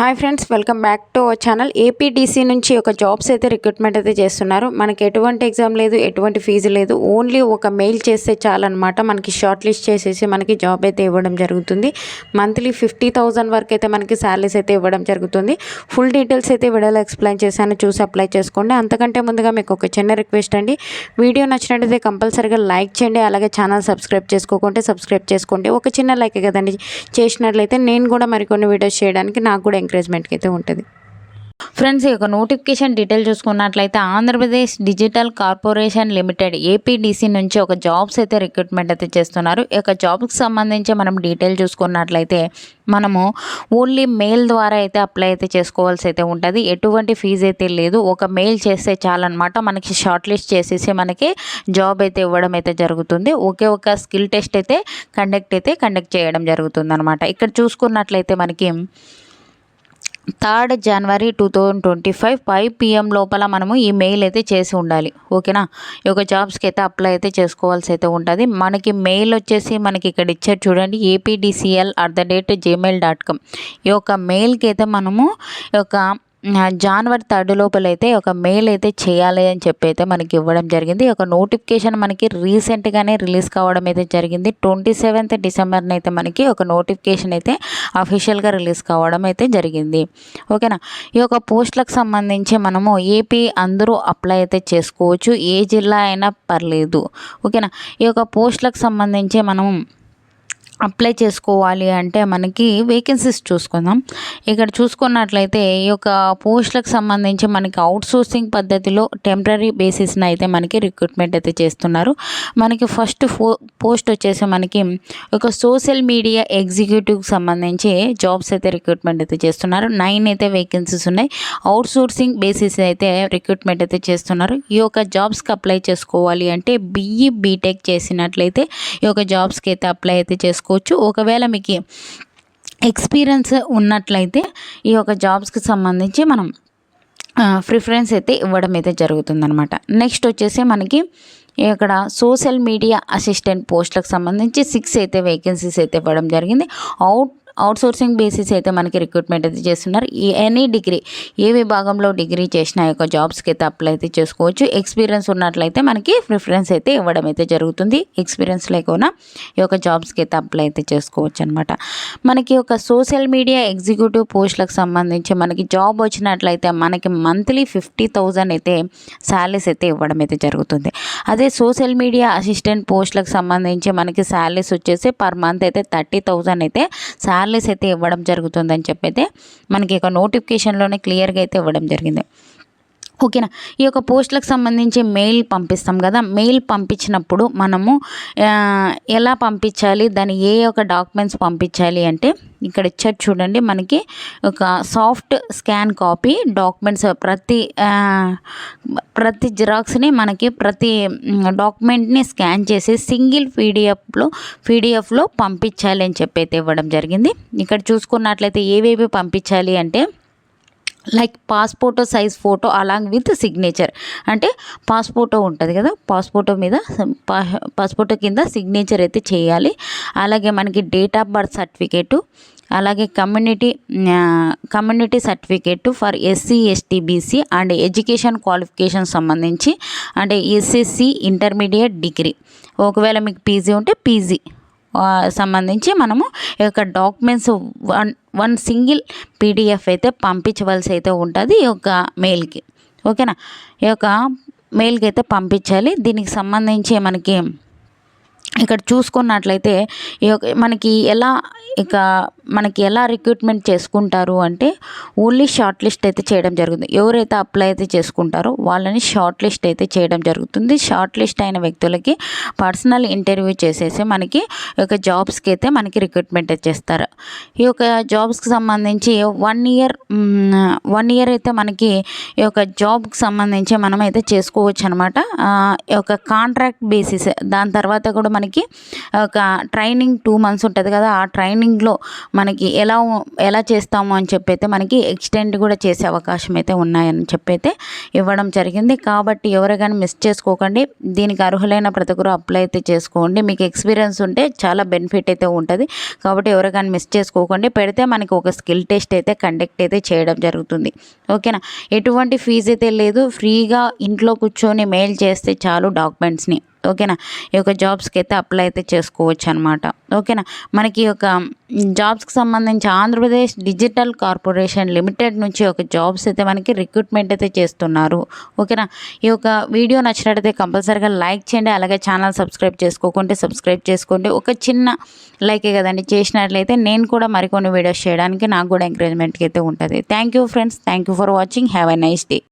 Hi friends, welcome back to our channel. APDC నుంచి ఒక jobs అయితే రిక్రూట్మెంట్ అయితే చేస్తున్నారు. మనకి ఎటువంటి ఎగ్జామ్ లేదు, ఎటువంటి ఫీజు లేదు. ఓన్లీ ఒక మెయిల్ చేస్తే చాలన్నమాట. మనకి షార్ట్ లిస్ట్ చేసేసి మనకి జాబ్ అయితే ఇవ్వడం జరుగుతుంది. మంత్లీ 50,000 వరకు అయితే మనకి శాలరీస్ అయితే ఇవ్వడం జరుగుతుంది. ఫుల్ డీటెయిల్స్ అయితే వీడియోలో ఎక్స్ప్లెయిన్ చేశాను, చూసి అప్లై చేసుకోండి. అంతకంటే ముందుగా మీకు ఒక చిన్న రిక్వెస్ట్ అండి, వీడియో నచ్చినట్టయితే కంపల్సరీగా లైక్ చేయండి. అలాగే ఛానల్ సబ్స్క్రైబ్ చేసుకోకుంటే సబ్స్క్రైబ్ చేసుకోండి. ఒక చిన్న లైక్ కదండి చేసినట్లయితే నేను కూడా మరికొన్ని వీడియోస్ చేయడానికి నాకు కూడా ఎంకరేజ్మెంట్కి అయితే ఉంటుంది. ఫ్రెండ్స్, ఈ యొక్క నోటిఫికేషన్ డీటెయిల్ చూసుకున్నట్లయితే Andhra Pradesh digital corporation limited APDC నుంచి ఒక జాబ్స్ అయితే రిక్రూట్మెంట్ అయితే చేస్తున్నారు. ఈ యొక్క జాబ్కి సంబంధించి మనం డీటెయిల్ చూసుకున్నట్లయితే మనము ఓన్లీ మెయిల్ ద్వారా అయితే అప్లై అయితే చేసుకోవాల్సి అయితే ఉంటుంది. ఎటువంటి ఫీజు అయితే లేదు. ఒక మెయిల్ చేస్తే చాలన్నమాట. మనకి షార్ట్ లిస్ట్ చేసేసి మనకి జాబ్ అయితే ఇవ్వడం అయితే జరుగుతుంది. ఒకే ఒక స్కిల్ టెస్ట్ అయితే కండక్ట్ చేయడం జరుగుతుంది అనమాట. ఇక్కడ చూసుకున్నట్లయితే మనకి 3 జనవరి 2025 5 PM లోపల మనము ఈ మెయిల్ అయితే చేసి ఉండాలి. ఓకేనా? ఈ యొక్క జాబ్స్కి అయితే అప్లై అయితే చేసుకోవాల్సి అయితే ఉంటుంది. మనకి మెయిల్ వచ్చేసి మనకి ఇక్కడ ఇచ్చారు చూడండి, apdcl@gmail.com. ఈ యొక్క మెయిల్కి అయితే మనము ఈ యొక్క జనవరి 3 లోపల అయితే ఒక మెయిల్ అయితే చేయాలి అని చెప్పి అయితే మనకి ఇవ్వడం జరిగింది. ఒక నోటిఫికేషన్ మనకి రీసెంట్గానే రిలీజ్ కావడం అయితే జరిగింది. 27th డిసెంబర్న అయితే మనకి ఒక నోటిఫికేషన్ అయితే అఫీషియల్గా రిలీజ్ కావడం అయితే జరిగింది. ఓకేనా? ఈ యొక్క పోస్టులకు సంబంధించి మనము ఏపీ అందరూ అప్లై అయితే చేసుకోవచ్చు, ఏ జిల్లా అయినా పర్లేదు. ఓకేనా? ఈ యొక్క పోస్టులకు సంబంధించి మనం అప్లై చేసుకోవాలి అంటే మనకి వేకెన్సీస్ చూసుకుందాం. ఇక్కడ చూసుకున్నట్లయితే ఈ యొక్క పోస్టులకు సంబంధించి మనకి అవుట్సోర్సింగ్ పద్ధతిలో టెంపరీ బేసిస్న అయితే మనకి రిక్రూట్మెంట్ అయితే చేస్తున్నారు. మనకి ఫస్ట్ పోస్ట్ వచ్చేసి మనకి ఒక సోషల్ మీడియా ఎగ్జిక్యూటివ్కి సంబంధించి జాబ్స్ అయితే రిక్రూట్మెంట్ అయితే చేస్తున్నారు. 9 అయితే వేకెన్సీస్ ఉన్నాయి. అవుట్సోర్సింగ్ బేసిస్ అయితే రిక్రూట్మెంట్ అయితే చేస్తున్నారు. ఈ యొక్క జాబ్స్కి అప్లై చేసుకోవాలి అంటే బీటెక్ చేసినట్లయితే ఈ యొక్క జాబ్స్కి అయితే అప్లై అయితే చేసుకోవచ్చు. ఒకవేళ మీకు ఎక్స్పీరియన్స్ ఉన్నట్లయితే ఈ యొక్క జాబ్స్కి సంబంధించి మనం ప్రిఫరెన్స్ అయితే ఇవ్వడం అయితే జరుగుతుందన్నమాట. నెక్స్ట్ వచ్చేసి మనకి ఇక్కడ సోషల్ మీడియా అసిస్టెంట్ పోస్టులకు సంబంధించి 6 అయితే వేకెన్సీస్ అయితే ఇవ్వడం జరిగింది. అవుట్సోర్సింగ్ బేసిస్ అయితే మనకి రిక్రూట్మెంట్ అయితే చేస్తున్నారు. ఎనీ డిగ్రీ, ఏ విభాగంలో డిగ్రీ చేసిన యొక్క జాబ్స్కి అయితే అప్లై అయితే చేసుకోవచ్చు. ఎక్స్పీరియన్స్ ఉన్నట్లయితే మనకి ప్రిఫరెన్స్ అయితే ఇవ్వడం అయితే జరుగుతుంది. ఎక్స్పీరియన్స్ లేకుండా ఈ యొక్క జాబ్స్కి అయితే అప్లై అయితే చేసుకోవచ్చు అనమాట. మనకి ఒక సోషల్ మీడియా ఎగ్జిక్యూటివ్ పోస్టులకు సంబంధించి మనకి జాబ్ వచ్చినట్లయితే మనకి మంత్లీ 50,000 అయితే శాలరీస్ అయితే ఇవ్వడం అయితే జరుగుతుంది. అదే సోషల్ మీడియా అసిస్టెంట్ పోస్టులకు సంబంధించి మనకి శాలరీస్ వచ్చేసి పర్ మంత్ అయితే 30,000 అయితే శాలరీస్ అయితే ఇవ్వడం జరుగుతుందని చెప్పి అయితే మనకి ఒక నోటిఫికేషన్లోనే క్లియర్గా అయితే ఇవ్వడం జరిగింది. ఓకేనా? ఈ యొక్క పోస్టులకు సంబంధించి మెయిల్ పంపిస్తాం కదా, మెయిల్ పంపించినప్పుడు మనము ఎలా పంపించాలి, దాని ఏ యొక్క డాక్యుమెంట్స్ పంపించాలి అంటే ఇక్కడ ఇచ్చారు చూడండి, మనకి ఒక సాఫ్ట్ స్కాన్ కాపీ డాక్యుమెంట్స్ ప్రతి జిరాక్స్ని మనకి ప్రతి డాక్యుమెంట్ని స్కాన్ చేసి సింగిల్ పీడిఎఫ్లో పంపించాలి అని చెప్పి అయితే ఇవ్వడం జరిగింది. ఇక్కడ చూసుకున్నట్లయితే ఏవేవి పంపించాలి అంటే లైక్ పాస్పోర్టో size photo along with signature. అంటే పాస్పోర్టో ఉంటుంది కదా, పాస్పోర్టో కింద సిగ్నేచర్ అయితే చేయాలి. అలాగే మనకి డేట్ ఆఫ్ బర్త్ సర్టిఫికేటు, అలాగే community certificate for SC ST BC and education qualification సంబంధించి అంటే SSC ఇంటర్మీడియట్ డిగ్రీ, ఒకవేళ మీకు పీజీ ఉంటే పీజీ సంబంధించి మనము ఈ యొక్క డాక్యుమెంట్స్ వన్ సింగిల్ PDF అయితే పంపించవలసి అయితే ఉంటుంది ఈ యొక్క మెయిల్కి. ఓకేనా? ఈ యొక్క మెయిల్కి అయితే పంపించాలి. దీనికి సంబంధించి మనకి ఇక్కడ చూసుకున్నట్లయితే మనకి ఎలా రిక్రూట్మెంట్ చేసుకుంటారు అంటే ఓన్లీ షార్ట్ లిస్ట్ అయితే చేయడం జరుగుతుంది. ఎవరైతే అప్లై అయితే చేసుకుంటారో వాళ్ళని షార్ట్ లిస్ట్ అయితే చేయడం జరుగుతుంది. షార్ట్ లిస్ట్ అయిన వ్యక్తులకి పర్సనల్ ఇంటర్వ్యూ చేసేసి మనకి ఈ యొక్క జాబ్స్కి అయితే మనకి రిక్రూట్మెంట్ చేస్తారు. ఈ యొక్క జాబ్స్కి సంబంధించి 1 ఇయర్ అయితే మనకి ఈ యొక్క జాబ్కి సంబంధించి మనం అయితే చేసుకోవచ్చు అనమాట. ఈ యొక్క కాంట్రాక్ట్ బేసిస్. దాని తర్వాత కూడా మనకి ఒక ట్రైనింగ్ 2 months ఉంటుంది కదా, ఆ ట్రైనింగ్లో మనకి ఎలా చేస్తాము అని చెప్పైతే మనకి ఎక్స్టెండ్ కూడా చేసే అవకాశం అయితే ఉన్నాయని చెప్పైతే ఇవ్వడం జరిగింది. కాబట్టి ఎవరికైనా మిస్ చేసుకోకండి. దీనికి అర్హులైన ప్రతి ఒక్కరు అప్లై అయితే చేసుకోండి. మీకు ఎక్స్పీరియన్స్ ఉంటే చాలా బెనిఫిట్ అయితే ఉంటుంది. కాబట్టి ఎవరికైనా మిస్ చేసుకోకండి. పెడితే మనకి ఒక స్కిల్ టెస్ట్ అయితే కండక్ట్ అయితే చేయడం జరుగుతుంది. ఓకేనా. ఎటువంటి ఫీజు అయితే లేదు. ఫ్రీగా ఇంట్లో కూర్చొని మెయిల్ చేస్తే చాలు డాక్యుమెంట్స్ని. ఓకేనా. ఈ యొక్క జాబ్స్కి అయితే అప్లై అయితే చేసుకోవచ్చు అనమాట. ఓకేనా. మనకి ఒక జాబ్స్కి సంబంధించి ఆంధ్రప్రదేశ్ డిజిటల్ కార్పొరేషన్ లిమిటెడ్ నుంచి ఒక జాబ్స్ అయితే మనకి రిక్రూట్మెంట్ అయితే చేస్తున్నారు. ఓకేనా. ఈ యొక్క వీడియో నచ్చినట్టయితే కంపల్సరీగా లైక్ చేయండి. అలాగే ఛానల్ సబ్స్క్రైబ్ చేసుకోకుంటే సబ్స్క్రైబ్ చేసుకోండి. ఒక చిన్న లైకే కదండి, చేసినట్లయితే నేను కూడా మరికొన్ని వీడియోస్ చేయడానికి నాకు కూడా ఎంకరేజ్మెంట్కి అయితే ఉంటుంది. Thank you friends. Thank you for watching. Have a nice day.